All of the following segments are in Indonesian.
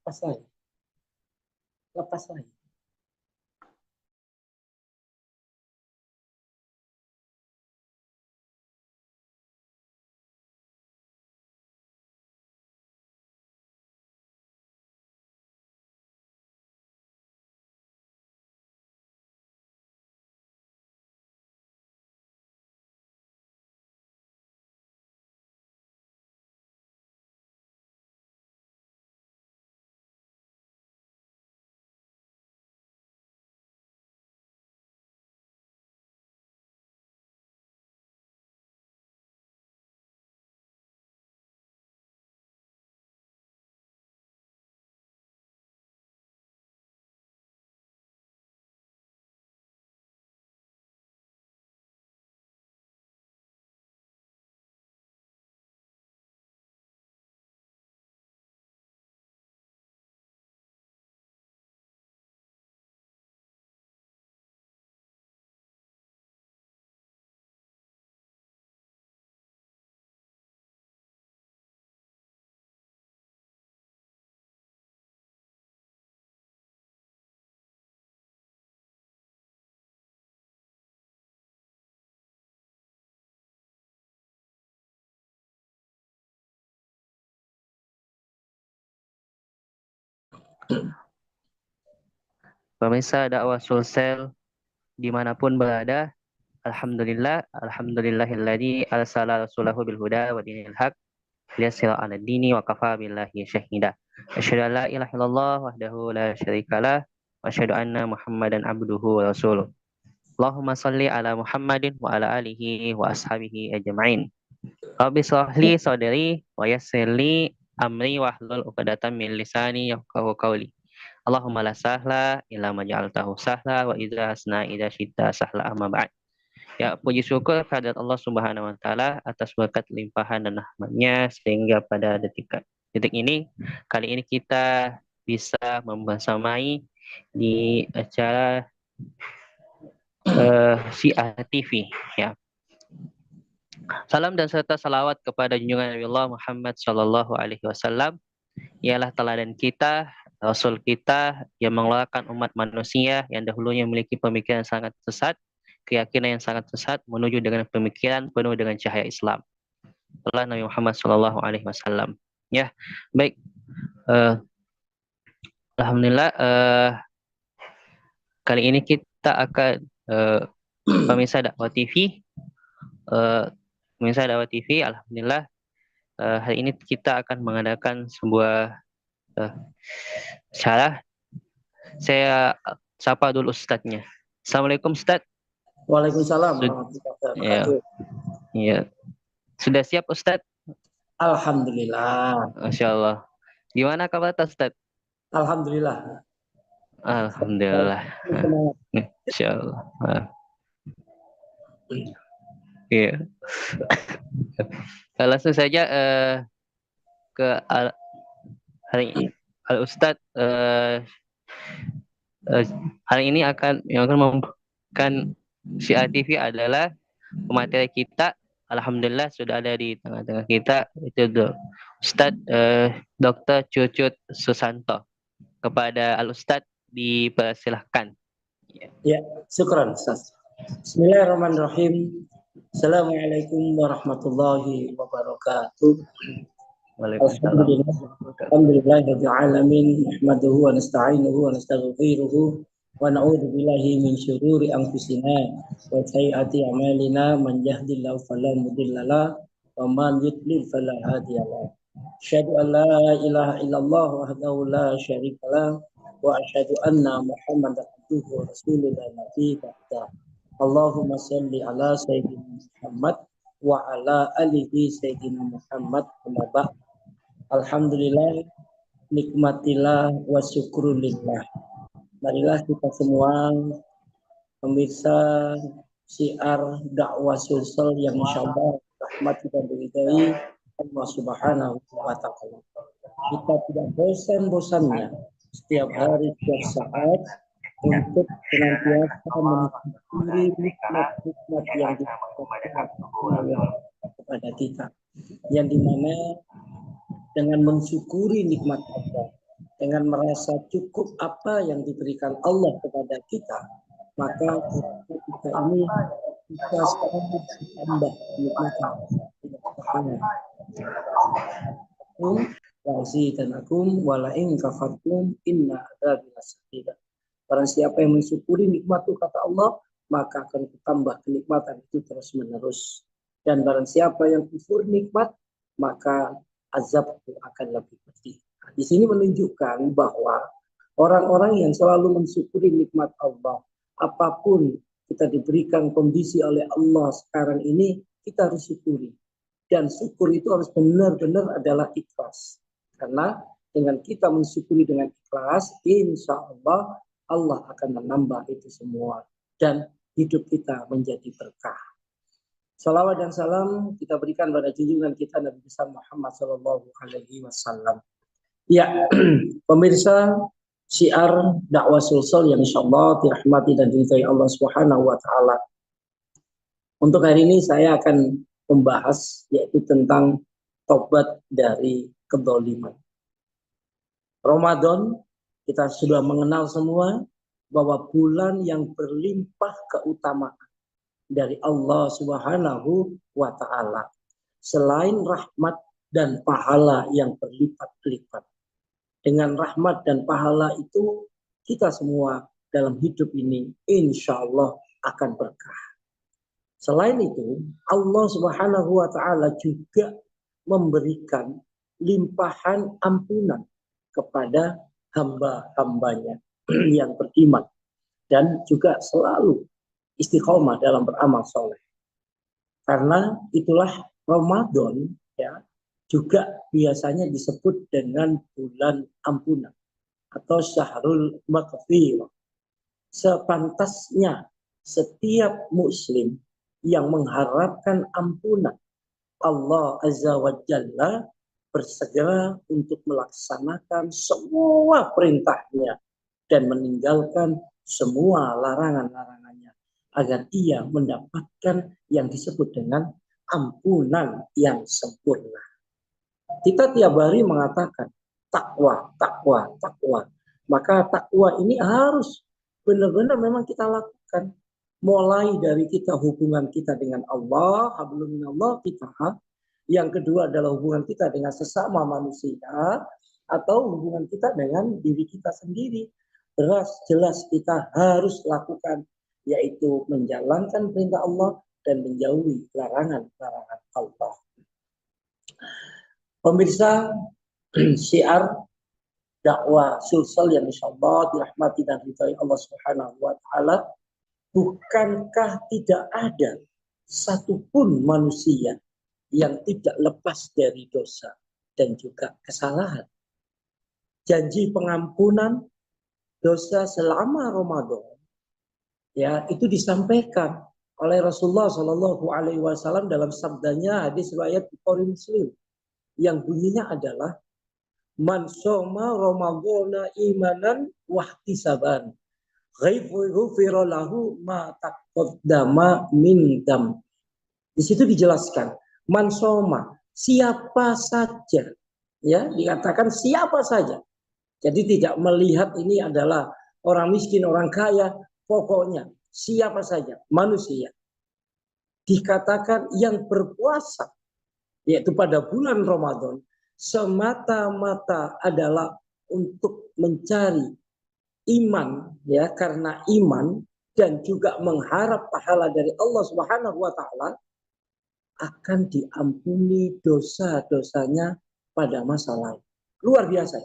Lepas lagi. Lepas lagi. Pemirsa dakwah Sulsel dimanapun berada, alhamdulillahilladzi arsala rasulahu bil huda wa dinil haq liyashira 'ala dini wa kafa billahi syahida. Asyhadu an la ilaha illallah wahdahu la syarikalah wa asyhadu anna Muhammadan abduhu wa rasuluh. Allahumma shalli ala Muhammadin wa ala alihi wa ashabihi ajma'in. Rabbi shrah li sadri wa yassir li amri wahlul 'uqdatam min lisani yafqahu qawli. Allahumma la sahla illa ma ja'altahu sahla wa idza asna idza syi'ta sahla amma ba'd. Ya, puji syukur kehadirat Allah Subhanahu wa taala atas berkat limpahan dan rahmat-Nya sehingga pada detik ini kali ini kita bisa membersamai di acara Syiah TV ya. Salam dan serta salawat kepada junjungan Nabi Allah Muhammad sallallahu alaihi wasallam. Ialah teladan kita, Rasul kita yang mengeluarkan umat manusia yang dahulunya memiliki pemikiran sangat sesat, keyakinan yang sangat sesat menuju dengan pemikiran penuh dengan cahaya Islam. Itulah Nabi Muhammad sallallahu alaihi wasallam. Ya, baik. Alhamdulillah kali ini kita akan pemirsa dakwah TV alhamdulillah hari ini kita akan mengadakan sebuah syarah. Saya sapa dulu ustadznya. Assalamualaikum Ustadz. Waalaikumsalam. Ya. Ya. Sudah siap Ustadz? Alhamdulillah. Masya Allah. Gimana kabar Ustadz? Alhamdulillah. Alhamdulillah. Masya Allah. Iya. Langsung saja ke hari Al Ustadz hari ini yang akan membuka Syiah TV adalah pemateri kita. Alhamdulillah sudah ada di tengah-tengah kita itu Ustadz Dr. Cucut Susanto. Kepada Al Ustadz dipersilahkan. Ya, syukran Ustaz. Bismillahirrahmanirrahim. Assalamualaikum warahmatullahi wabarakatuh. Alhamdulillahirabbil alamin, nahmaduhu wa nasta'inuhu wa nastaghfiruhu wa na'udzu billahi min syururi anfusina wa sayyiati a'malina, man yahdihillahu fala mudhillalah wa man yudlil fala hadiyalah. Asyhadu an la ilaha illallah wahdahu la syarikalah wa asyhadu anna Muhammadan abduhu wa rasuluhu la nabiyya ba'da. Allahumma shalli ala sayyidina Muhammad wa ala alihi sayyidina Muhammad wa ba'd. Alhamdulillah, nikmatillah wa syukrulillah. Marilah kita semua pemirsa syiar dakwah sulsel yang insyaallah rahmat dan diridai Allah Subhanahu wa taala. Kita tidak bosan-bosannya setiap hari, setiap saat untuk senantiasa mensyukuri nikmat-nikmat yang diberikan Allah kepada kita. Yang dimana dengan mensyukuri nikmat Allah, dengan merasa cukup apa yang diberikan Allah kepada kita, maka kita ini bisa selalu bertambah nikmatnya. Dan akum walain kafartum inna adzabi lasadid. Barang siapa yang mensyukuri nikmat itu kata Allah, maka akan ditambah kenikmatan itu terus menerus. Dan barang siapa yang kufur nikmat, maka azab itu akan lebih pedih. Nah, di sini menunjukkan bahwa orang-orang yang selalu mensyukuri nikmat Allah, apapun kita diberikan kondisi oleh Allah sekarang ini, kita harus syukuri. Dan syukur itu harus benar-benar adalah ikhlas. Karena dengan kita mensyukuri dengan ikhlas, insya Allah Allah akan menambah itu semua. Dan hidup kita menjadi berkah. Salawat dan salam kita berikan pada junjungan kita Nabi besar Muhammad Sallallahu Alaihi Wasallam. Ya, pemirsa syiar dakwah sulsel yang insya Allah dirahmati dan diridhai Allah Subhanahu Wa Taala. Untuk hari ini saya akan membahas yaitu tentang tobat dari kedzaliman. Ramadan kita sudah mengenal semua bahwa bulan yang berlimpah keutamaan dari Allah Subhanahu wa taala. Selain rahmat dan pahala yang berlipat-lipat. Dengan rahmat dan pahala itu kita semua dalam hidup ini insya Allah akan berkah. Selain itu, Allah Subhanahu wa taala juga memberikan limpahan ampunan kepada hamba-hambanya yang beriman dan juga selalu istiqomah dalam beramal soleh. Karena itulah Ramadan ya juga biasanya disebut dengan bulan ampunan atau syahrul maghfirah. Sepantasnya setiap muslim yang mengharapkan ampunan Allah Azza wa Jalla bersegera untuk melaksanakan semua perintahnya dan meninggalkan semua larangan-larangannya agar ia mendapatkan yang disebut dengan ampunan yang sempurna. Kita tiap hari mengatakan takwa, takwa, takwa. Maka takwa ini harus benar-benar memang kita lakukan. Mulai dari kita hubungan kita dengan Allah, hablum minallah kita. Yang kedua adalah hubungan kita dengan sesama manusia atau hubungan kita dengan diri kita sendiri. Jelas kita harus lakukan yaitu menjalankan perintah Allah dan menjauhi larangan-larangan Allah. Pemirsa syiar dakwah sulsel yang insyaallah dirahmati dan diridhai Allah Subhanahu wa taala, bukankah tidak ada satupun manusia yang tidak lepas dari dosa dan juga kesalahan. Janji pengampunan dosa selama Ramadan ya itu disampaikan oleh Rasulullah Shallallahu Alaihi Wasallam dalam sabdanya hadis riwayat Bukhari Muslim yang bunyinya adalah man shoma ramadhana imanan wahtisaban ghufira lahu ma taqaddama min dam. Di situ dijelaskan man shoma siapa saja ya dikatakan siapa saja. Jadi tidak melihat ini adalah orang miskin, orang kaya, pokoknya siapa saja manusia. Dikatakan yang berpuasa yaitu pada bulan Ramadan semata-mata adalah untuk mencari iman ya karena iman dan juga mengharap pahala dari Allah Subhanahu wa taala akan diampuni dosa-dosanya pada masa lalu. Luar biasa.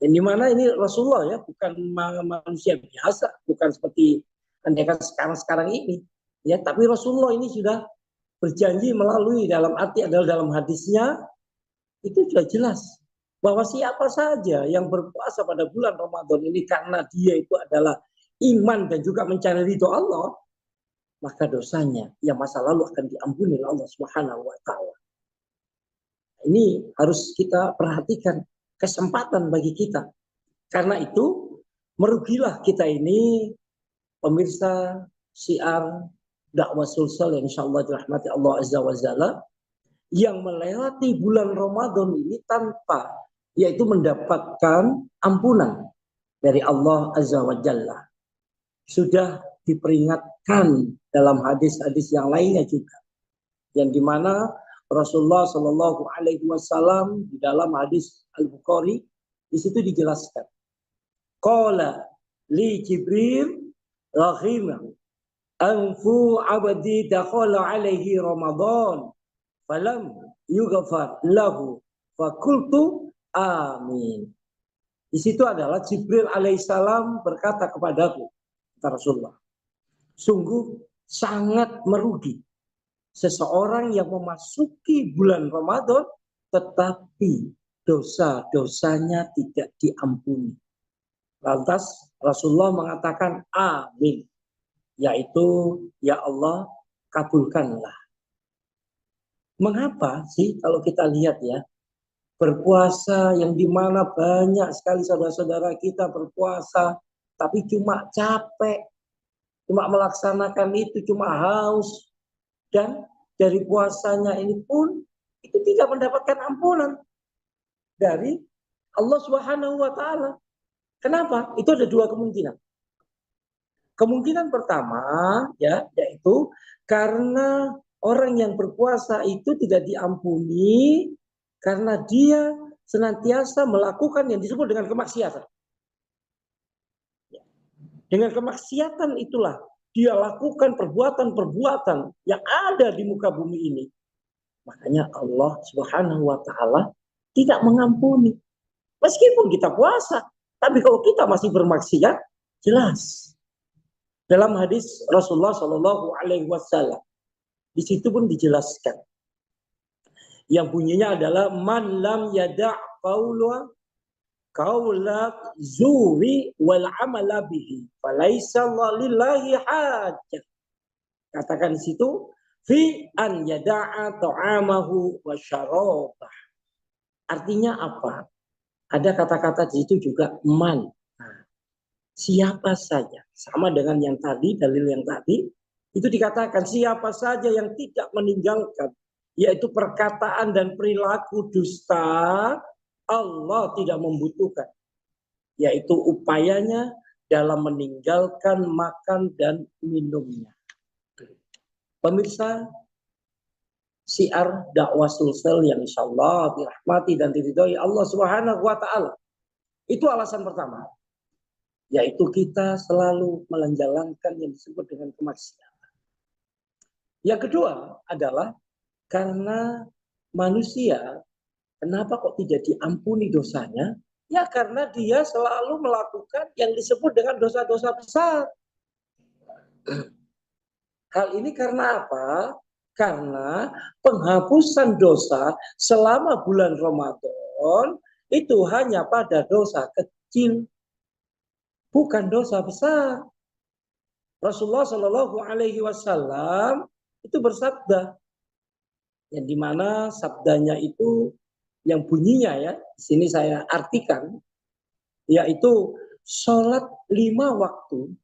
Dan di mana ini Rasulullah ya bukan manusia biasa, bukan seperti andaikan sekarang ini ya, tapi Rasulullah ini sudah berjanji melalui dalam arti adalah dalam hadisnya itu sudah jelas bahwa siapa saja yang berpuasa pada bulan Ramadan ini karena dia itu adalah iman dan juga mencari ridho Allah, maka dosanya yang masa lalu akan diampuni oleh Allah Subhanahu wa taala. Ini harus kita perhatikan, kesempatan bagi kita. Karena itu merugilah kita ini pemirsa syiar dakwah sulsel yang insyaallah dirahmati Allah Azza wa Jalla, yang melewati bulan Ramadan ini tanpa yaitu mendapatkan ampunan dari Allah Azza wa Jalla. Sudah diperingatkan dalam hadis-hadis yang lainnya juga, yang dimana Rasulullah Shallallahu Alaihi Wasallam di dalam hadis Al-Bukhari di situ dijelaskan, qala li Jibril rahimah anfu abdi dakhala alaihi Ramadan falam yughfar lahu fakultu amin. Di situ adalah Jibril alaihissalam berkata kepadaku, kata Rasulullah, sungguh sangat merugi seseorang yang memasuki bulan Ramadan tetapi dosa-dosanya tidak diampuni. Lantas Rasulullah mengatakan amin, yaitu ya Allah kabulkanlah. Mengapa sih kalau kita lihat ya, berpuasa yang dimana banyak sekali saudara-saudara kita berpuasa tapi cuma capek, cuma melaksanakan itu, cuma haus, dan dari puasanya ini pun itu tidak mendapatkan ampunan dari Allah Subhanahu wa taala. Kenapa? Itu ada dua kemungkinan. Kemungkinan pertama ya, yaitu karena orang yang berpuasa itu tidak diampuni karena dia senantiasa melakukan yang disebut dengan kemaksiatan. Dengan kemaksiatan itulah dia lakukan perbuatan-perbuatan yang ada di muka bumi ini. Makanya Allah Subhanahu wa taala tidak mengampuni. Meskipun kita puasa, tapi kalau kita masih bermaksiat, jelas. Dalam hadis Rasulullah Shallallahu Alaihi Wasallam, di situ pun dijelaskan. Yang bunyinya adalah man lam yada' kaulat zuri wal amala bihi falaisa lillahi hajah. Katakan di situ fi an yada'a ta'amahu wa syarabah. Artinya apa? Ada kata-kata di situ juga man. Nah, siapa saja, sama dengan yang tadi, dalil yang tadi, itu dikatakan siapa saja yang tidak meninggalkan yaitu perkataan dan perilaku dusta, Allah tidak membutuhkan, yaitu upayanya dalam meninggalkan makan dan minumnya. Pemirsa syiar dakwah sulsel yang insya Allah dirahmati dan diridhoi Allah Subhanahu wa taala. Itu alasan pertama, yaitu kita selalu menjalankan yang disebut dengan kemaksiatan. Yang kedua adalah karena manusia, kenapa kok tidak diampuni dosanya? Ya karena dia selalu melakukan yang disebut dengan dosa-dosa besar. Hal ini karena apa? Karena penghapusan dosa selama bulan Ramadan itu hanya pada dosa kecil, bukan dosa besar. Rasulullah Shallallahu Alaihi Wasallam itu bersabda, yang dimana sabdanya itu yang bunyinya ya, di sini saya artikan, yaitu sholat 5 waktu,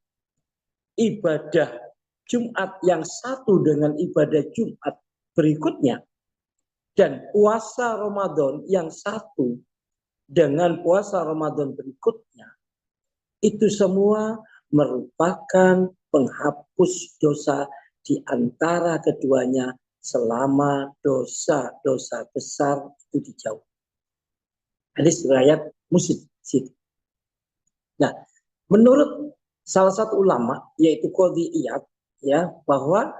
ibadah Jumat yang satu dengan ibadah Jumat berikutnya, dan puasa Ramadan yang satu dengan puasa Ramadan berikutnya, itu semua merupakan penghapus dosa di antara keduanya selama dosa-dosa besar itu dijauh. Hadis riwayat Muslim. Nah, menurut salah satu ulama yaitu Qadhi Iyad, ya, bahwa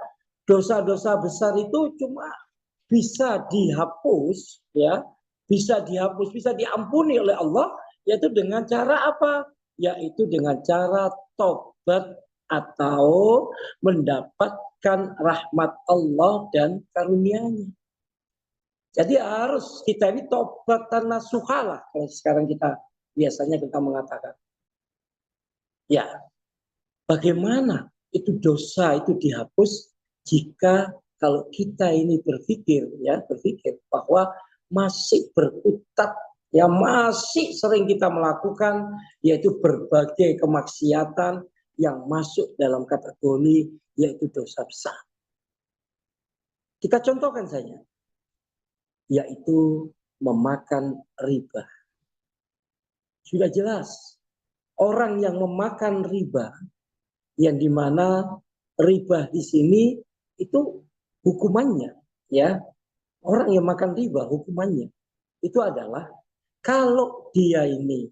dosa-dosa besar itu cuma bisa dihapus, ya, bisa diampuni oleh Allah, yaitu dengan cara apa? Yaitu dengan cara tobat atau mendapatkan rahmat Allah dan karunia-Nya. Jadi harus kita ini tobatan nasuha lah, kalau sekarang kita biasanya kita mengatakan. Ya, Bagaimana itu dosa itu dihapus jika kalau kita ini berpikir bahwa masih berkutat, ya masih sering kita melakukan, yaitu berbagai kemaksiatan yang masuk dalam kategori yaitu dosa besar. Kita contohkan saja, yaitu memakan riba. Sudah jelas, orang yang memakan riba, yang dimana riba di sini itu hukumannya, ya, orang yang makan riba hukumannya itu adalah kalau dia ini,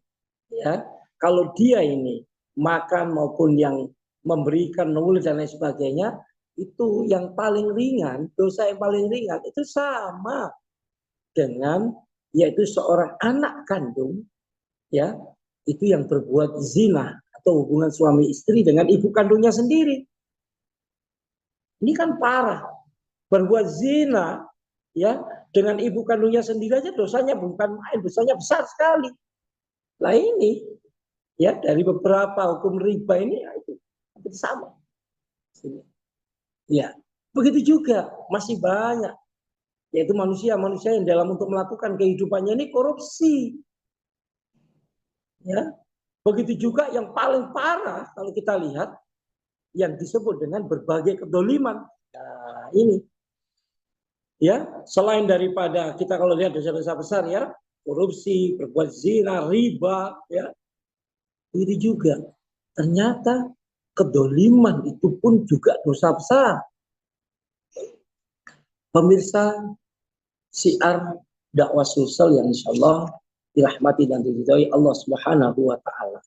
ya, kalau dia ini makan maupun yang memberikan nulis dan lain sebagainya, itu yang paling ringan, dosa yang paling ringan itu sama dengan yaitu seorang anak kandung, ya, itu yang berbuat zina atau hubungan suami istri dengan ibu kandungnya sendiri. Ini kan parah. Berbuat zina, ya, dengan ibu kandungnya sendiri aja dosanya bukan main, dosanya besar sekali. Nah ini, ya, dari beberapa hukum riba ini ya, itu hampir sama. Ya, begitu juga masih banyak, yaitu manusia-manusia yang dalam untuk melakukan kehidupannya ini korupsi. Ya, begitu juga yang paling parah kalau kita lihat yang disebut dengan berbagai kedoliman. Nah, ini, ya, selain daripada kita kalau lihat dosa-dosa besar, ya, korupsi, berbuat zina, riba, ya, itu juga ternyata kedoliman itu pun juga dosa besar. Pemirsa siar dakwah Sulsel yang insya Allah dirahmati dan diridhoi Allah Subhanahu wa Ta'ala,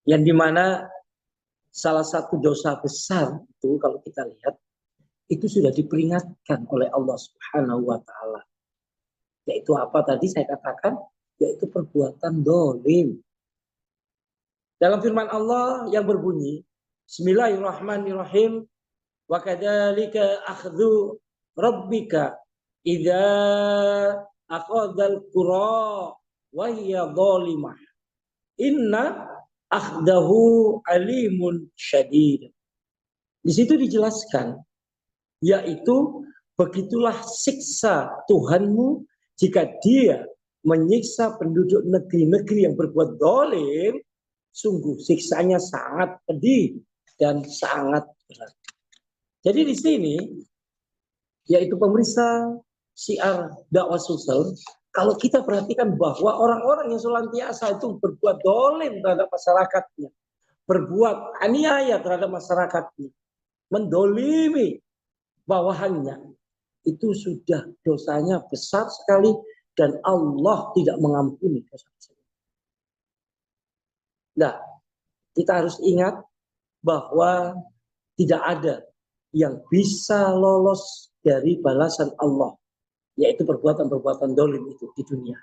yang dimana salah satu dosa besar itu kalau kita lihat itu sudah diperingatkan oleh Allah Subhanahu wa Ta'ala, yaitu apa tadi saya katakan, yaitu perbuatan dolim. Dalam firman Allah yang berbunyi Bismillahirrahmanirrahim, wa kadzalika akhdhu rabbika idza aqadzal qura wa hiya zalimah inna akhdahu alimun syadid. Di situ dijelaskan, yaitu begitulah siksa Tuhanmu jika dia menyiksa penduduk negeri-negeri yang berbuat zalim, sungguh siksanya sangat pedih dan sangat berat. Jadi di sini, yaitu pemirsa siar dakwah Sulsel, kalau kita perhatikan bahwa orang-orang yang senantiasa itu berbuat zalim terhadap masyarakatnya, berbuat aniaya terhadap masyarakatnya, mendolimi bawahannya, itu sudah dosanya besar sekali dan Allah tidak mengampuni dosa tersebut. Nah, kita harus ingat bahwa tidak ada yang bisa lolos dari balasan Allah, yaitu perbuatan-perbuatan dolim itu di dunia.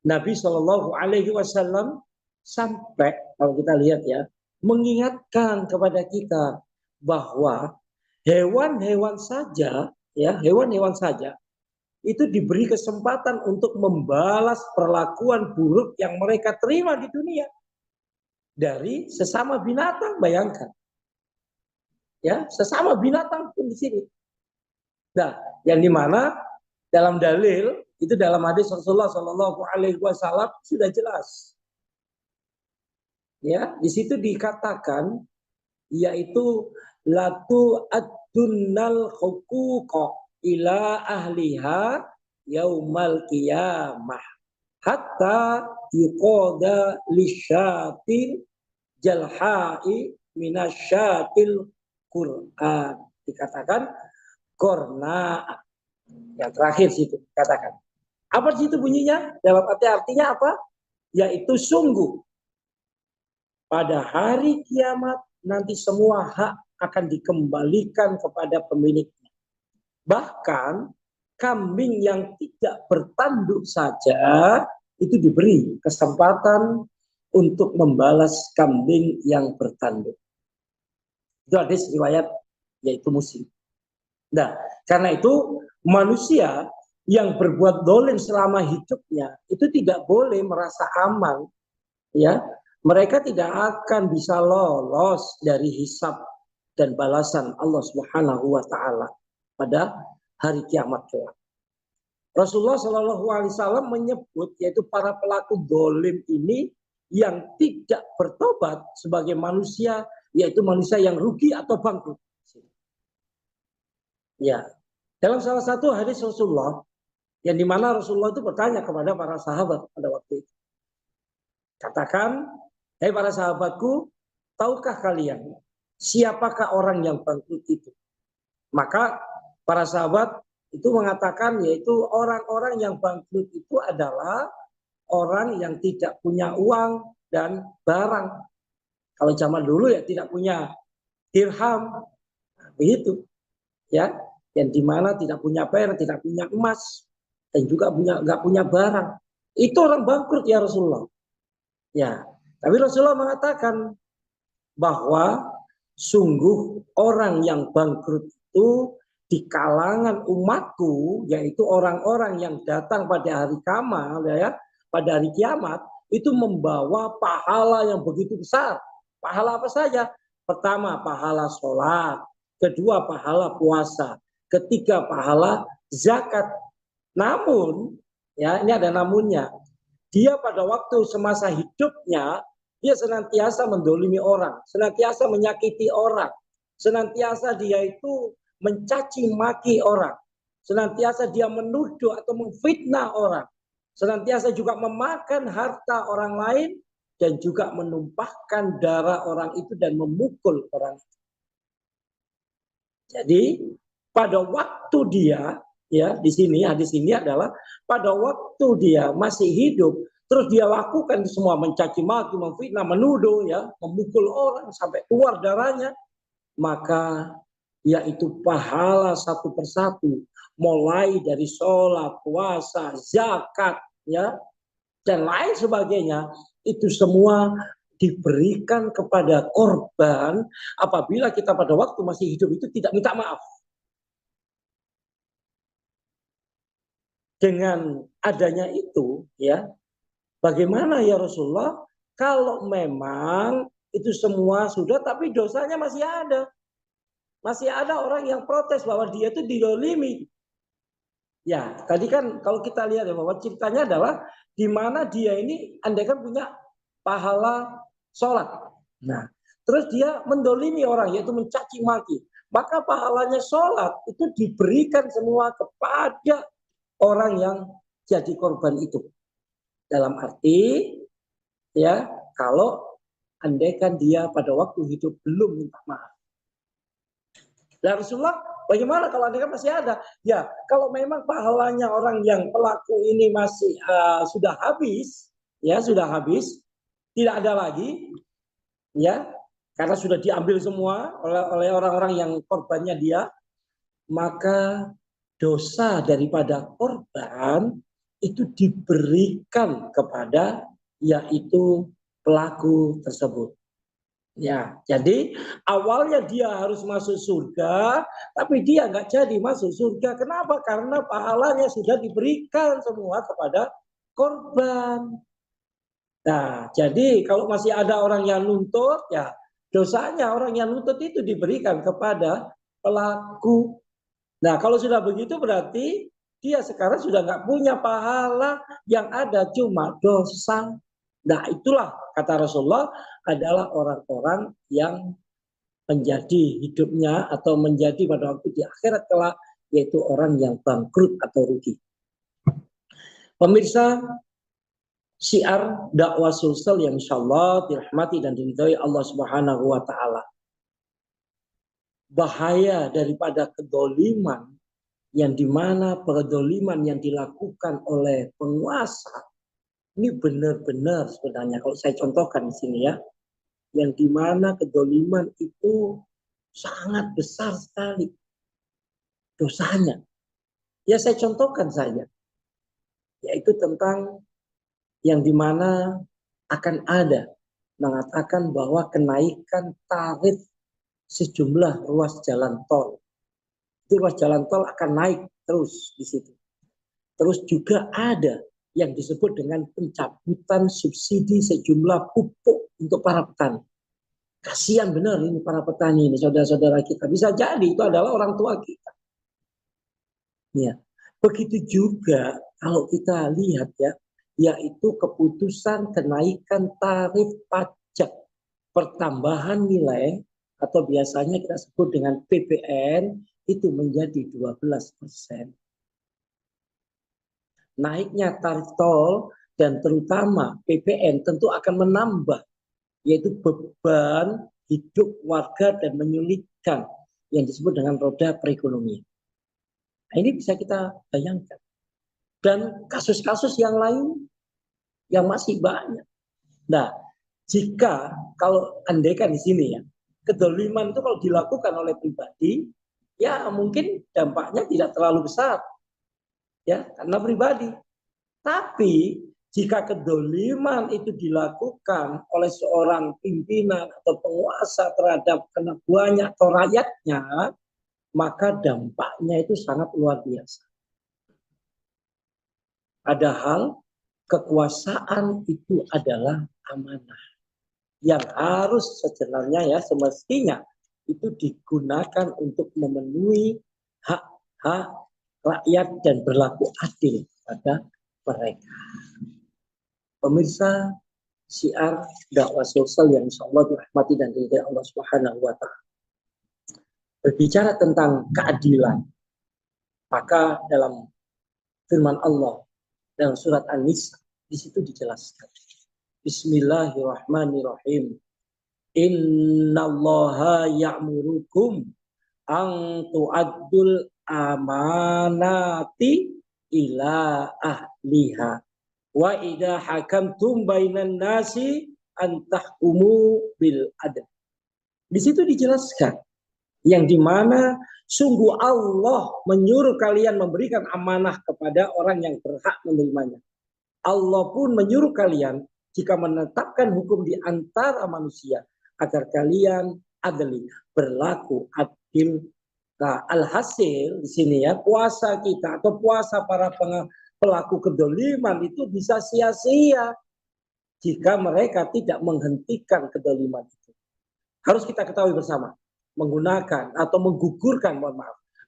Nabi Shallallahu Alaihi Wasallam sampai kalau kita lihat, ya, mengingatkan kepada kita bahwa hewan-hewan saja, ya, hewan-hewan saja itu diberi kesempatan untuk membalas perlakuan buruk yang mereka terima di dunia dari sesama binatang. Bayangkan, ya, sesama binatang pun di sini. Nah, yang dimana dalam dalil itu dalam hadis Rasulullah Shallallahu Alaihi Wasallam sudah jelas, ya, di situ dikatakan yaitu latu ad-dunnal huquqa ila ahliha yaumal qiyamah hatta yuqada lisyatil jalha'i minasyatil Qur'an. Dikatakan korna, yang terakhir situ katakan. Apa situ bunyinya? Dalam artinya apa? Yaitu sungguh pada hari kiamat nanti semua hak akan dikembalikan kepada pemiliknya. Bahkan kambing yang tidak bertanduk saja itu diberi kesempatan untuk membalas kambing yang bertanduk. Itu hadis riwayat yaitu Muslim. Nah, karena itu manusia yang berbuat dolim selama hidupnya itu tidak boleh merasa aman, ya, mereka tidak akan bisa lolos dari hisab dan balasan Allah Subhanahu wa taala pada hari kiamat kelak. Rasulullah Shallallahu alaihi wasallam menyebut yaitu para pelaku dolim ini yang tidak bertobat sebagai manusia, yaitu manusia yang rugi atau bangkrut. Ya, dalam salah satu hadis Rasulullah yang dimana Rasulullah itu bertanya kepada para sahabat pada waktu itu, katakan, hei para sahabatku, tahukah kalian siapakah orang yang bangkrut itu? Maka para sahabat itu mengatakan yaitu orang-orang yang bangkrut itu adalah orang yang tidak punya uang dan barang. Kalau zaman dulu ya tidak punya dirham, begitu ya, yang dimana tidak punya perak, tidak punya emas, dan juga nggak punya barang. Itu orang bangkrut ya Rasulullah. Ya, tapi Rasulullah mengatakan bahwa sungguh orang yang bangkrut itu di kalangan umatku, yaitu orang-orang yang datang pada hari kamal, ya, pada hari kiamat, itu membawa pahala yang begitu besar. Pahala apa saja? Pertama, pahala sholat. Kedua, pahala puasa. Ketiga, pahala zakat. Namun, ya ini ada namunnya. Dia pada waktu semasa hidupnya, dia senantiasa mendolimi orang, senantiasa menyakiti orang, senantiasa dia itu mencaci maki orang, senantiasa dia menuduh atau memfitnah orang, senantiasa juga memakan harta orang lain dan juga menumpahkan darah orang itu dan memukul orang itu. Jadi pada waktu dia, ya di sini hadis ini adalah pada waktu dia masih hidup, terus dia lakukan semua mencaci maki, memfitnah, menuduh, ya, memukul orang sampai keluar darahnya, maka yaitu pahala satu persatu, mulai dari sholat, puasa, zakat, ya, dan lain sebagainya, itu semua diberikan kepada korban apabila kita pada waktu masih hidup itu tidak minta maaf. Dengan adanya itu, ya, bagaimana ya Rasulullah kalau memang itu semua sudah tapi dosanya masih ada? Masih ada orang yang protes bahwa dia itu didolimi. Ya, tadi kan kalau kita lihat ya bahwa ceritanya adalah di mana dia ini andaikan punya pahala sholat. Nah, terus dia mendolimi orang, yaitu mencaci maki. Maka pahalanya sholat itu diberikan semua kepada orang yang jadi korban itu. Dalam arti, ya, kalau andaikan dia pada waktu hidup belum minta maaf. Dan Rasulullah, bagaimana kalau andaikan masih ada? Ya, kalau memang pahalanya orang yang pelaku ini masih sudah habis, ya sudah habis, tidak ada lagi, ya, karena sudah diambil semua oleh orang-orang yang korbannya dia, maka dosa daripada korban itu diberikan kepada yaitu pelaku tersebut. Ya, jadi awalnya dia harus masuk surga, tapi dia nggak jadi masuk surga. Kenapa? Karena pahalanya sudah diberikan semua kepada korban. Nah, jadi kalau masih ada orang yang nuntut, ya dosanya orang yang nuntut itu diberikan kepada pelaku. Nah, kalau sudah begitu berarti dia sekarang sudah nggak punya pahala, yang ada cuma dosa. Nah, itulah kata Rasulullah adalah orang-orang yang menjadi hidupnya atau menjadi pada waktu di akhirat kelak, yaitu orang yang bangkrut atau rugi. Pemirsa, syiar dakwah Sulsel yang insyaallah dirahmati dan diridhai Allah Subhanahu wa taala. Bahaya daripada kedoliman, yang dimana kedoliman yang dilakukan oleh penguasa ini benar-benar sebenarnya kalau saya contohkan di sini, ya, yang dimana kedoliman itu sangat besar sekali dosanya. Ya saya contohkan saja, yaitu tentang yang dimana akan ada mengatakan bahwa kenaikan tarif sejumlah ruas jalan tol. Itu ruas jalan tol akan naik terus di situ. Terus juga ada yang disebut dengan pencabutan subsidi sejumlah pupuk untuk para petani. Kasihan benar ini para petani ini, saudara-saudara kita. Bisa jadi itu adalah orang tua kita. Ya. Begitu juga kalau kita lihat ya, yaitu keputusan kenaikan tarif pajak pertambahan nilai atau biasanya kita sebut dengan PPN itu menjadi 12%. Naiknya tarif tol dan terutama PPN tentu akan menambah yaitu beban hidup warga dan menyulitkan yang disebut dengan roda perekonomian. Nah, ini bisa kita bayangkan. Dan kasus-kasus yang lain yang masih banyak. Nah, jika kalau andaikan di sini ya, kedoliman itu kalau dilakukan oleh pribadi, ya mungkin dampaknya tidak terlalu besar. Ya, karena pribadi. Tapi jika kedoliman itu dilakukan oleh seorang pimpinan atau penguasa terhadap kenabuannya atau rakyatnya, maka dampaknya itu sangat luar biasa. Padahal kekuasaan itu adalah amanah yang harus sebenarnya ya semestinya itu digunakan untuk memenuhi hak-hak rakyat dan berlaku adil pada mereka. Pemirsa syiar dakwah sosial yang insya Allah dirahmati dan diridhai Allah Subhanahu wa Ta'ala. Berbicara tentang keadilan, maka dalam firman Allah dalam surat An-Nisa di situ dijelaskan. Bismillahirrahmanirrahim. Innallaha ya'murukum an tu'addul amanati ila ahliha wa idza hakamtum bainan nasi an tahkumu bil adl. Di situ dijelaskan yang dimana sungguh Allah menyuruh kalian memberikan amanah kepada orang yang berhak menerimanya. Allah pun menyuruh kalian jika menetapkan hukum di antara manusia agar kalian adil, berlaku adil. Nah, alhasil di sini ya puasa kita atau puasa para pelaku kedoliman itu bisa sia-sia jika mereka tidak menghentikan kedoliman itu. Harus kita ketahui bersama, menggunakan atau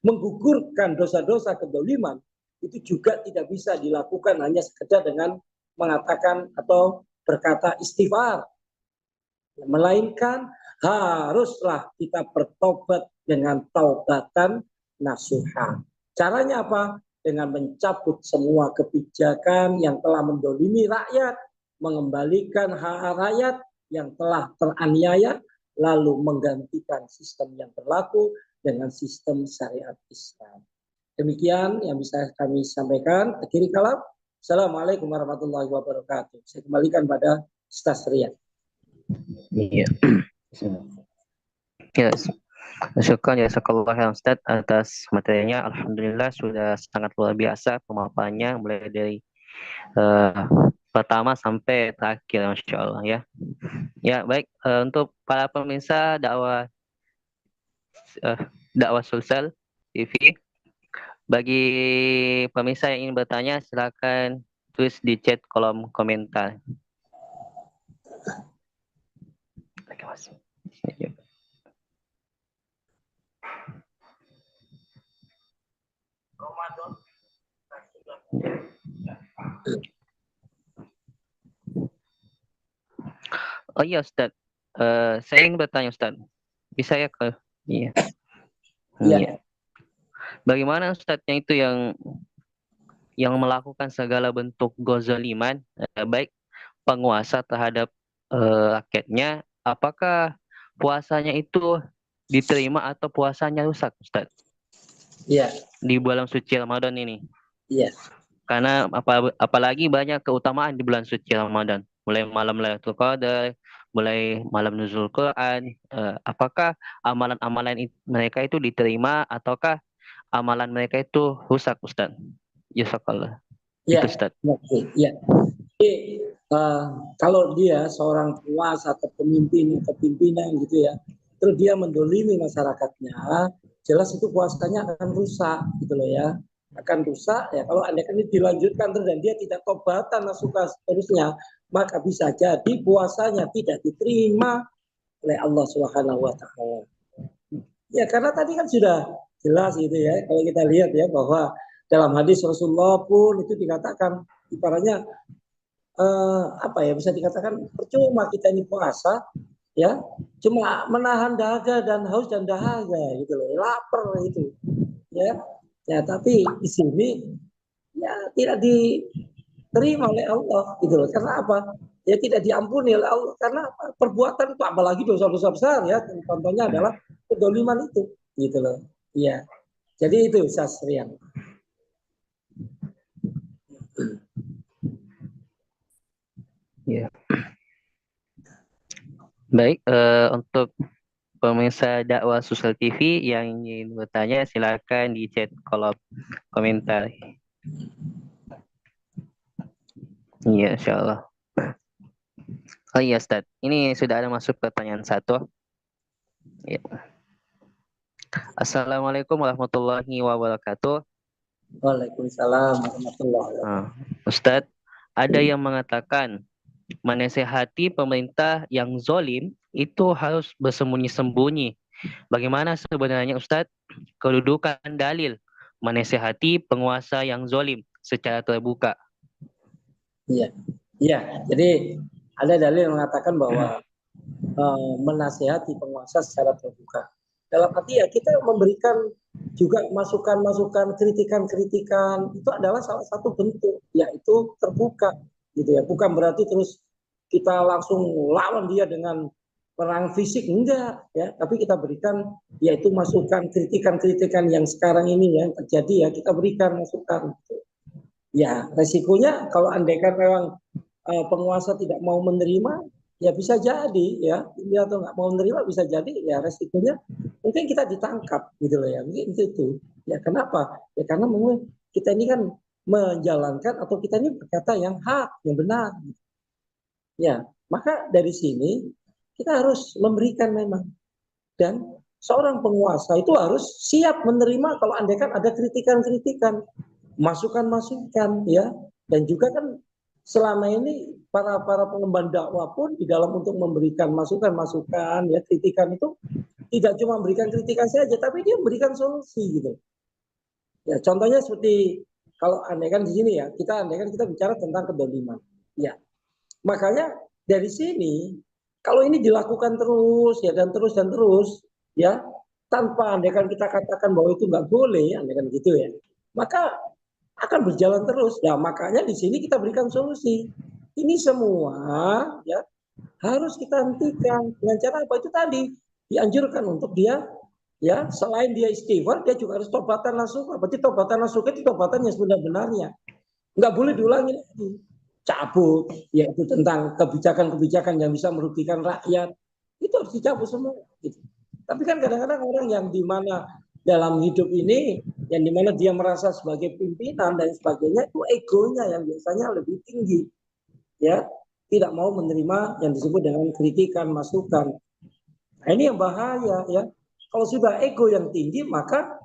menggugurkan dosa-dosa kedoliman itu juga tidak bisa dilakukan hanya sekedar dengan mengatakan atau berkata istighfar, melainkan haruslah kita bertobat dengan taubatan nasuha. Caranya apa? Dengan mencabut semua kebijakan yang telah mendolimi rakyat, mengembalikan hak rakyat yang telah teraniaya, lalu menggantikan sistem yang berlaku dengan sistem syariat Islam. Demikian yang bisa kami sampaikan. Akhiri kalam. Assalamualaikum warahmatullahi wabarakatuh. Saya kembalikan pada Ustaz Riyad. Iya. Ya, syukur ya sekolah Ustaz atas materinya. Alhamdulillah sudah sangat luar biasa pemaparannya mulai dari pertama sampai terakhir, Masya Allah ya. Ya baik, untuk para pemirsa dakwah sosial TV, bagi pemirsa yang ingin bertanya silakan tulis di chat kolom komentar. Oh iya Ustaz, saya ingin bertanya Ustaz, bisa ya ke? Iya. Iya. Bagaimana Ustaznya itu yang melakukan segala bentuk gozaliman, baik penguasa terhadap rakyatnya, apakah puasanya itu diterima atau puasanya rusak, Ustaz? Iya. Di bulan suci Ramadan ini. Iya. Karena apalagi banyak keutamaan di bulan suci Ramadan. Mulai malam Lailatul Qadar, mulai malam nuzul Quran. Apakah amalan-amalan mereka itu diterima ataukah amalan mereka itu rusak, Ustaz? Jazakallah. Ya, Itu Ustaz. Ya. Jadi, kalau dia seorang penguasa atau pemimpin atau pimpinan gitu ya, terus dia mendolimi masyarakatnya, jelas itu puasanya akan rusak gitu loh ya, akan rusak ya. Kalau anda kan ini dilanjutkan terus dan dia tidak tobatan nasuka seterusnya, maka bisa jadi puasanya tidak diterima oleh Allah Subhanahu wa taala. Ya, karena tadi kan sudah jelas gitu ya, kalau kita lihat ya bahwa dalam hadis Rasulullah pun itu dikatakan ibaratnya apa ya, bisa dikatakan percuma kita ini puasa ya, cuma menahan dahaga dan haus dan dahaga gitu loh, lapar itu ya. Ya, tapi di sini ya tidak diterima oleh Allah gitu loh. Karena apa? Ya tidak diampuni oleh Allah karena apa? Perbuatan itu apalagi dosa-dosa besar ya. Contohnya adalah kedoliman itu gitu loh. Iya. Jadi itu Sasrian. Ya. Baik, untuk pemirsa dakwah sosial TV yang ingin bertanya silakan di chat kolom komentar. Iya, insyaallah. Oh iya, Ustaz. Ini sudah ada masuk pertanyaan satu. Ya. Assalamualaikum warahmatullahi wabarakatuh. Waalaikumsalam warahmatullahi wabarakatuh. Ustadz, ada yang mengatakan menasehati pemerintah yang zolim itu harus bersembunyi-sembunyi. Bagaimana sebenarnya Ustadz kedudukan dalil menasehati penguasa yang zolim secara terbuka? Iya. Iya, jadi ada dalil yang mengatakan bahwa menasehati penguasa secara terbuka. Dalam arti ya kita memberikan juga masukan-masukan, kritikan-kritikan itu adalah salah satu bentuk yaitu terbuka gitu ya. Bukan berarti terus kita langsung lawan dia dengan perang fisik enggak ya, tapi kita berikan yaitu masukan, kritikan-kritikan yang sekarang ini yang terjadi ya kita berikan masukan. Ya, resikonya kalau andaikan memang penguasa tidak mau menerima, ya bisa jadi ya, dia atau nggak mau menerima bisa jadi ya resikonya mungkin kita ditangkap gitu loh ya, mungkin itu. Ya kenapa? Ya karena mungkin kita ini kan menjalankan atau kita ini berkata yang hak, yang benar. Ya, maka dari sini kita harus memberikan memang dan seorang penguasa itu harus siap menerima kalau andaikan ada kritikan-kritikan, masukan-masukan ya, dan juga kan selama ini para pengemban dakwah pun di dalam untuk memberikan masukan-masukan ya kritikan itu tidak cuma memberikan kritikan saja tapi dia memberikan solusi gitu. Ya contohnya seperti kalau andaikan di sini ya andaikan kita bicara tentang kedoliman. Ya makanya dari sini kalau ini dilakukan terus ya dan terus ya tanpa andaikan kita katakan bahwa itu nggak boleh andaikan gitu ya maka akan berjalan terus. Ya makanya di sini kita berikan solusi. Ini semua ya harus kita hentikan dengan cara apa itu tadi dianjurkan untuk dia ya selain dia istighfar dia juga harus tobatan nasuh. Berarti tobatan nasuh itu tobatan yang sebenarnya nggak boleh diulangi lagi. Cabut yaitu tentang kebijakan-kebijakan yang bisa merugikan rakyat itu harus dicabut semua. Gitu. Tapi kan kadang-kadang orang yang di mana dalam hidup ini yang dimana dia merasa sebagai pimpinan dan sebagainya itu egonya yang biasanya lebih tinggi ya tidak mau menerima yang disebut dengan kritikan masukan. Nah ini yang bahaya ya kalau sudah ego yang tinggi maka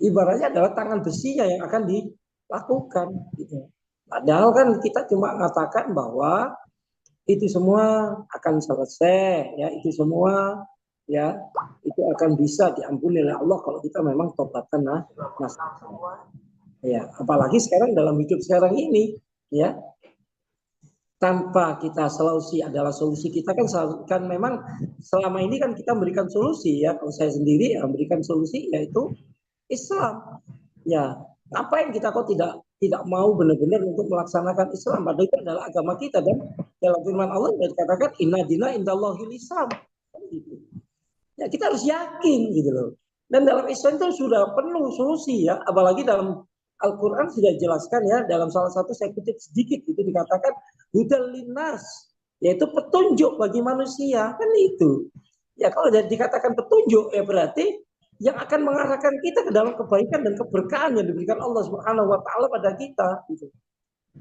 ibaratnya adalah tangan besinya yang akan dilakukan gitu. Padahal kan kita cuma mengatakan bahwa itu semua akan selesai ya itu semua ya itu akan bisa diampuni oleh Allah kalau kita memang tobatan ya apalagi sekarang dalam hidup sekarang ini ya tanpa kita solusi adalah solusi kita kan memang selama ini kan kita memberikan solusi ya kalau saya sendiri ya memberikan solusi yaitu Islam ya ngapain kita kok tidak mau benar-benar untuk melaksanakan Islam padahal itu adalah agama kita dan dalam firman Allah dikatakan inna dina indallahil Islam gitu. Ya kita harus yakin gitu loh dan dalam Islam itu sudah penuh solusi ya apalagi dalam Al-Quran sudah jelaskan ya dalam salah satu saya kutip sedikit itu dikatakan hudal linnas yaitu petunjuk bagi manusia kan itu ya kalau dikatakan petunjuk ya berarti yang akan mengarahkan kita ke dalam kebaikan dan keberkahan yang diberikan Allah Subhanahu wa taala pada kita gitu.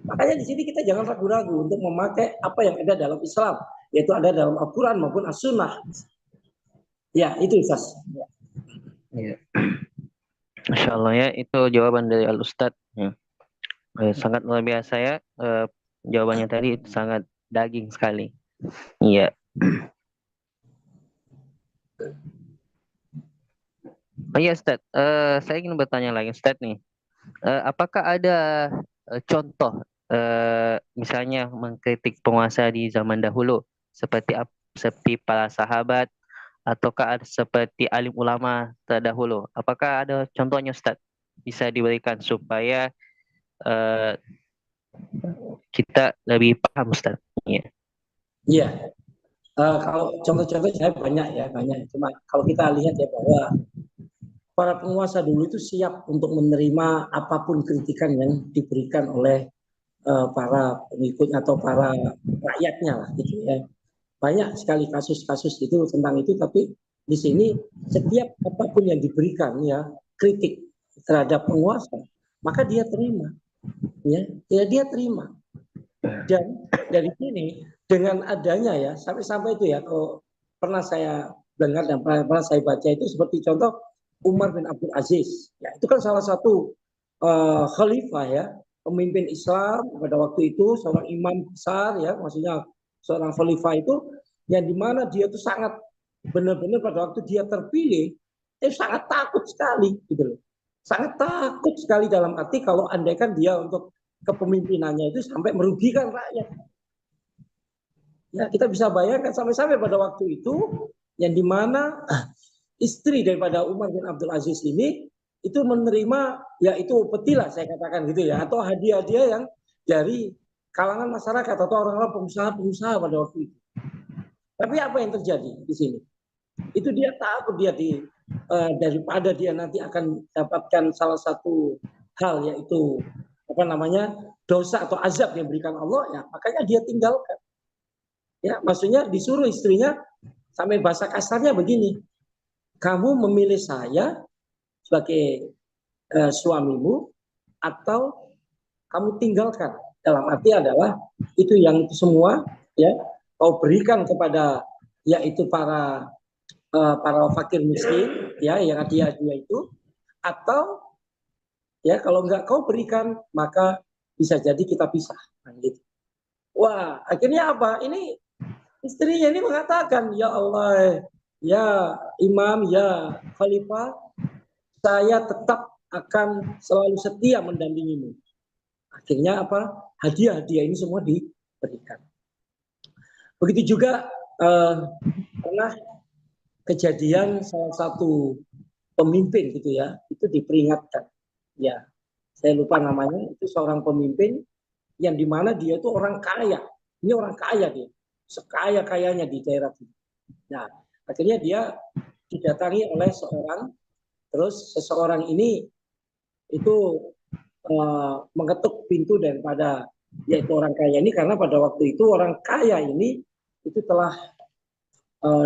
Makanya di sini kita jangan ragu-ragu untuk memakai apa yang ada dalam Islam yaitu ada dalam Al-Quran maupun As-Sunnah. Ya itu Ustaz. Ya. Masya Allah ya itu jawaban dari Al Ustadz ya. Sangat luar biasa ya Jawabannya tadi itu sangat daging sekali. Iya. Oh iya Ustaz, saya ingin bertanya lagi Ustaz nih. Apakah ada contoh misalnya mengkritik penguasa di zaman dahulu seperti para sahabat ataukah ada seperti alim ulama terdahulu? Apakah ada contohnya Ustaz? Bisa diberikan supaya eh, kita lebih paham Ustaz. Iya. Iya, kalau contoh-contoh saya banyak ya, banyak. Cuma kalau kita lihat ya bahwa para penguasa dulu itu siap untuk menerima apapun kritikan yang diberikan oleh para pengikut atau para rakyatnya lah gitu ya. Banyak sekali kasus-kasus itu tentang itu, tapi di sini setiap apapun yang diberikan ya kritik terhadap penguasa, maka dia terima, ya dia terima. Dan dari sini dengan adanya ya sampai-sampai itu ya, kalau pernah saya dengar dan pernah saya baca itu seperti contoh Umar bin Abdul Aziz, ya itu kan salah satu khalifah ya, pemimpin Islam pada waktu itu, seorang imam besar ya, maksudnya seorang khalifah itu yang dimana dia itu sangat benar-benar pada waktu dia terpilih sangat takut sekali gitu loh, sangat takut sekali dalam arti kalau andaikan dia untuk kepemimpinannya itu sampai merugikan rakyat. Ya kita bisa bayangkan sampai-sampai pada waktu itu yang dimana istri daripada Umar bin Abdul Aziz ini itu menerima yaitu peti lah saya katakan gitu ya, atau hadiah-hadiah yang dari kalangan masyarakat atau orang-orang pengusaha-pengusaha pada waktu itu. Tapi apa yang terjadi di sini? Itu dia takut dia daripada dia nanti akan dapatkan salah satu hal yaitu apa namanya dosa atau azab yang diberikan Allah ya, makanya dia tinggalkan. Ya, maksudnya disuruh istrinya sampai bahasa kasarnya begini, kamu memilih saya sebagai suamimu atau kamu tinggalkan. Dalam arti adalah itu yang itu semua ya kau berikan kepada yaitu para fakir miskin ya yang hadiah-hadiah itu, atau ya kalau enggak kau berikan maka bisa jadi kita pisah. Nah, gitu. Wah, akhirnya apa? Ini istrinya ini mengatakan, ya Allah, ya Imam, ya Khalifah, saya tetap akan selalu setia mendampingimu. Akhirnya apa? Hadiah-hadiah ini semua diberikan. Begitu juga pernah kejadian salah satu pemimpin gitu ya, itu diperingatkan. Ya, saya lupa namanya, itu seorang pemimpin yang dimana dia itu orang kaya. Ini orang kaya dia, sekaya-kayanya di daerah itu. Nah, akhirnya dia didatangi oleh seorang, terus seseorang ini itu mengetuk pintu daripada yaitu orang kaya ini, karena pada waktu itu orang kaya ini itu telah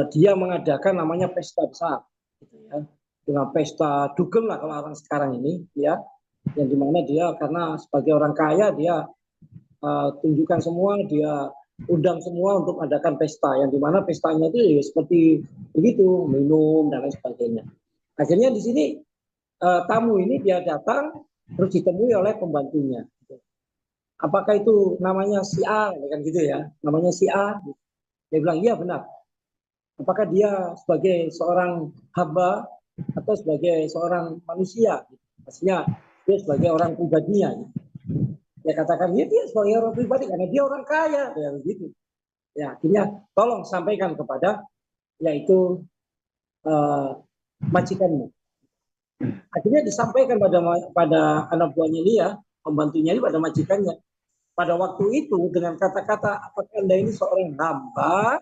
dia mengadakan namanya pesta besar, gitu ya, dengan pesta dugem lah kalau orang sekarang ini, ya, yang dimana dia karena sebagai orang kaya dia tunjukkan semua, dia undang semua untuk mengadakan pesta, yang dimana pestanya itu ya seperti begitu, minum dan lain sebagainya. Akhirnya di sini tamu ini dia datang terus ditemui oleh pembantunya. Apakah itu namanya si A, kan gitu ya, namanya si A. Dia bilang iya benar. Apakah dia sebagai seorang hamba atau sebagai seorang manusia? Maksudnya dia sebagai orang pribadinya. Dia katakan ya dia sebagai orang pribadi karena dia orang kaya, ya begitu. Ya akhirnya tolong sampaikan kepada yaitu majikanmu. Akhirnya disampaikan pada anak buahnya dia, pembantunya ini pada majikannya. Pada waktu itu dengan kata-kata apakah Anda ini seorang hamba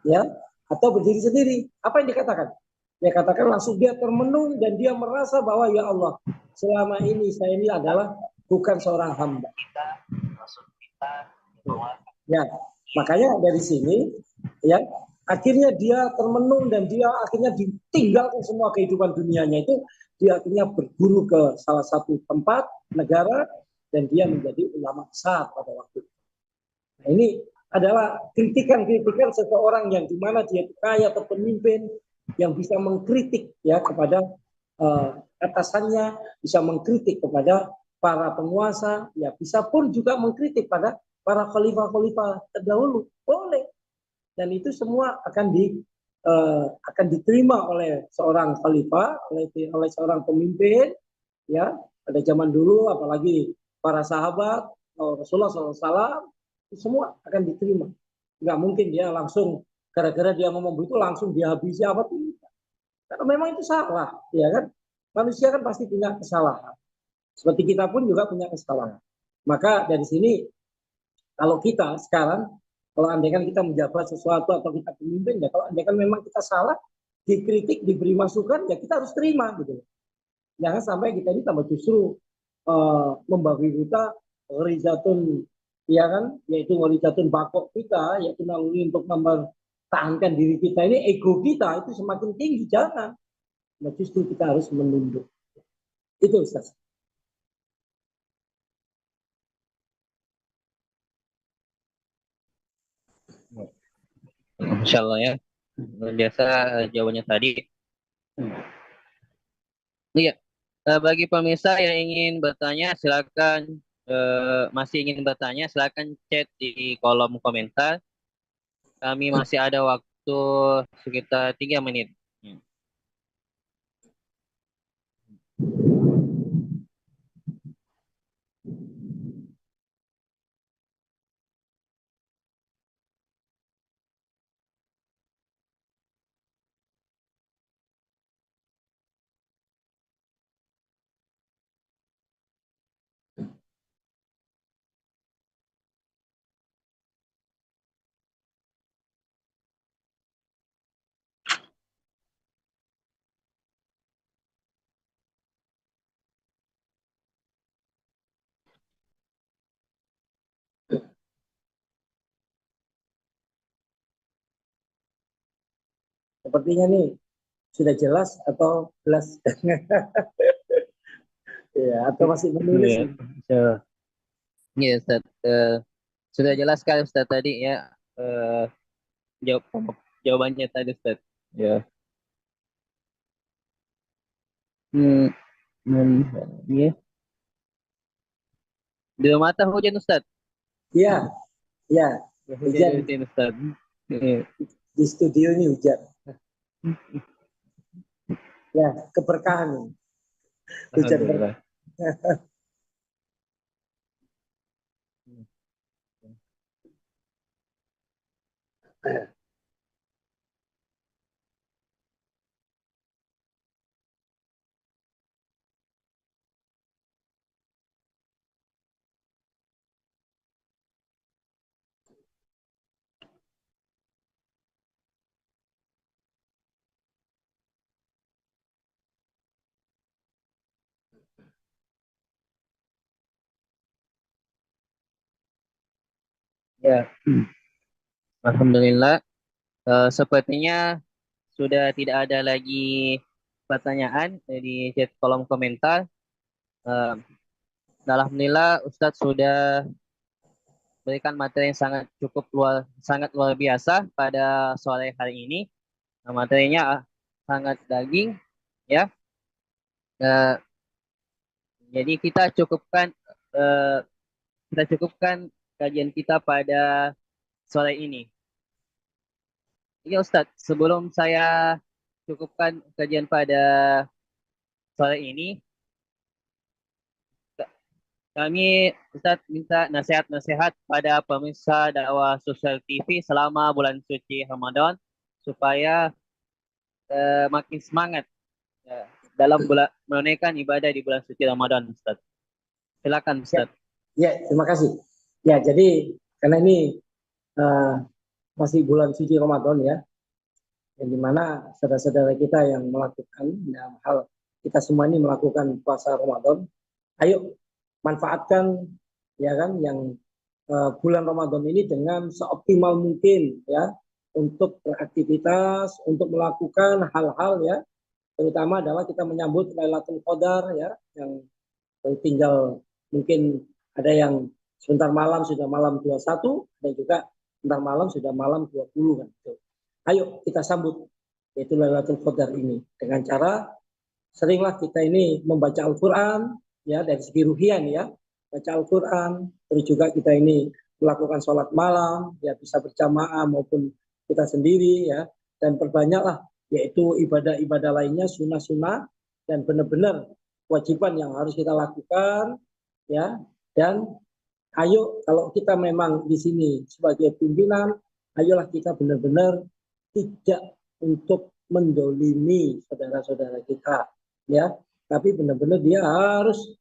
ya atau berdiri sendiri? Apa yang dikatakan? Dia katakan langsung dia termenung dan dia merasa bahwa ya Allah, selama ini saya ini adalah bukan seorang hamba. Ya, makanya dari sini ya akhirnya dia termenung dan dia akhirnya ditinggalkan semua kehidupan dunianya itu, dia akhirnya berguru ke salah satu tempat negara dan dia menjadi ulama besar pada waktu itu. Nah, ini adalah kritikan-kritikan seseorang yang dimana dia kaya atau pemimpin yang bisa mengkritik ya kepada atasannya, bisa mengkritik kepada para penguasa, ya bisa pun juga mengkritik pada para khalifah-khalifah terdahulu, boleh. Dan itu semua akan diterima oleh seorang khalifah, oleh seorang pemimpin, ya. Pada zaman dulu, apalagi para sahabat Rasulullah SAW, itu semua akan diterima. Nggak mungkin dia langsung gara-gara dia ngomong begitu langsung dihabisi apa tuh? Karena memang itu salah, ya kan? Manusia kan pasti punya kesalahan. Seperti kita pun juga punya kesalahan. Maka dari sini, kalau kita sekarang, kalau andaikan kita menjabat sesuatu atau kita pemimpin, ya kalau andaikan memang kita salah, dikritik, diberi masukan, ya kita harus terima gitu. Jangan sampai kita ini tambah justru membabi buta gharizatun, ya kan, yaitu gharizatun bakok kita, yaitu naluri untuk mempertahankan diri kita ini, ego kita itu semakin tinggi. Jangan. Nah, justru kita harus menunduk. Itu Ustaz. Insya Allah ya. Luar biasa jawabannya tadi. Iya. Bagi pemirsa yang ingin bertanya, silakan masih ingin bertanya, silakan chat di kolom komentar. Kami masih ada waktu sekitar 3 menit. Sepertinya nih sudah jelas atau jelas? Ya, atau masih menulis Iya, nih? iya, Ustaz. Sudah jelas sekali Ustaz tadi ya. Jawab jawabannya tadi Ustaz. Ya. Hmm, iya. Di mata hujan Ustaz. Iya, iya. Hujan Hujan di sini Ustaz. Iya. di studio ini hujan. Ya, keberkahan nih. Hujan berkah. Alhamdulillah. Ya, Alhamdulillah. Sepertinya sudah tidak ada lagi pertanyaan di chat kolom komentar. Eh, Alhamdulillah Ustadz sudah berikan materi yang sangat luar biasa pada sore hari ini. Materinya sangat daging, ya. Eh, jadi eh, kita cukupkan kajian kita pada sore ini. Iya Ustadz, sebelum saya cukupkan kajian pada sore ini, kami Ustadz minta nasihat-nasihat pada pemirsa dakwah sosial TV selama bulan suci Ramadan supaya makin semangat dalam menunaikan ibadah di bulan suci Ramadan, Ustaz. Silakan, Ya, Ustaz. ya, terima kasih. Ya, jadi karena ini masih bulan suci Ramadan ya, yang dimana saudara-saudara kita yang melakukan dalam hal kita semua ini melakukan puasa Ramadan, ayo manfaatkan ya kan yang bulan Ramadan ini dengan seoptimal mungkin ya untuk beraktivitas, untuk melakukan hal-hal ya, terutama adalah kita menyambut Lailatul Qadar ya, yang tinggal mungkin ada yang sebentar malam sudah malam 21 dan juga sebentar malam sudah malam 20 kan. Ayo kita sambut yaitu Lailatul Qadar ini dengan cara seringlah kita ini membaca Al-Qur'an ya dari segi ruhian ya, baca Al-Qur'an, terus juga kita ini melakukan sholat malam, ya bisa berjamaah maupun kita sendiri ya, dan perbanyaklah yaitu ibadah-ibadah lainnya, sunnah-sunnah, dan benar-benar kewajiban yang harus kita lakukan ya. Dan ayo kalau kita memang di sini sebagai pimpinan, ayolah kita benar-benar tidak untuk mendolimi saudara-saudara kita ya, tapi benar-benar dia harus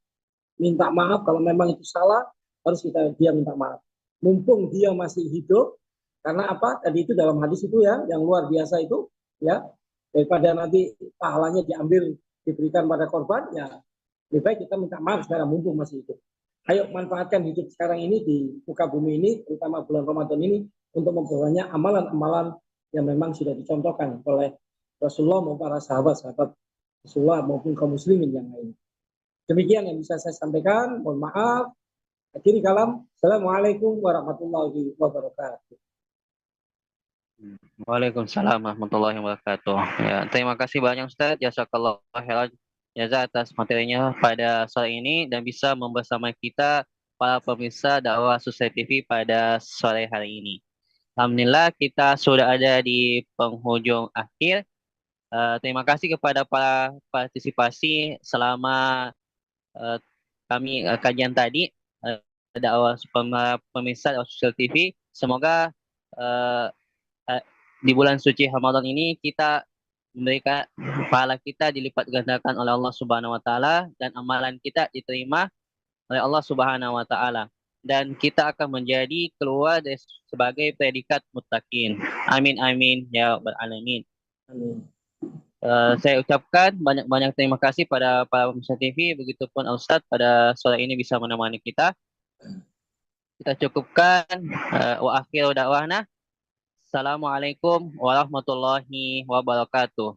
minta maaf kalau memang itu salah, harus dia minta maaf mumpung dia masih hidup. Karena apa, tadi itu dalam hadis itu ya, yang luar biasa itu ya, daripada nanti pahalanya diambil diberikan pada korban, ya lebih baik kita minta maaf sekarang mumpung masih hidup. Ayo manfaatkan hidup sekarang ini di muka bumi ini, terutama bulan Ramadan ini, untuk memperbanyak amalan-amalan yang memang sudah dicontohkan oleh Rasulullah maupun para sahabat-sahabat Rasulullah maupun kaum muslimin yang lain. Demikian yang bisa saya sampaikan. Mohon maaf. Akhiri kalam. Assalamualaikum warahmatullahi wabarakatuh. Waalaikumsalam warahmatullahi wabarakatuh. Ya, terima kasih banyak Ustaz. Jazakallah khairan jazaa atas materinya pada sore ini dan bisa membersama kita para pemirsa dakwah Susai TV pada sore hari ini. Alhamdulillah kita sudah ada di penghujung akhir. Terima kasih kepada para partisipasi selama kajian tadi, dakwah pemirsa dakwah Susai TV. Semoga di bulan suci Ramadan ini kita memberikan pahala kita dilipat gandakan oleh Allah Subhanahu wa taala dan amalan kita diterima oleh Allah Subhanahu wa taala dan kita akan menjadi keluar dari sebagai predikat muttaqin. Amin amin ya rabbal alamin. Amin. Saya ucapkan banyak-banyak terima kasih pada para pemirsa TV, begitupun Ustadz pada sore ini bisa menemani kita. Kita cukupkan wa akhiru da'wana. Assalamualaikum warahmatullahi wabarakatuh.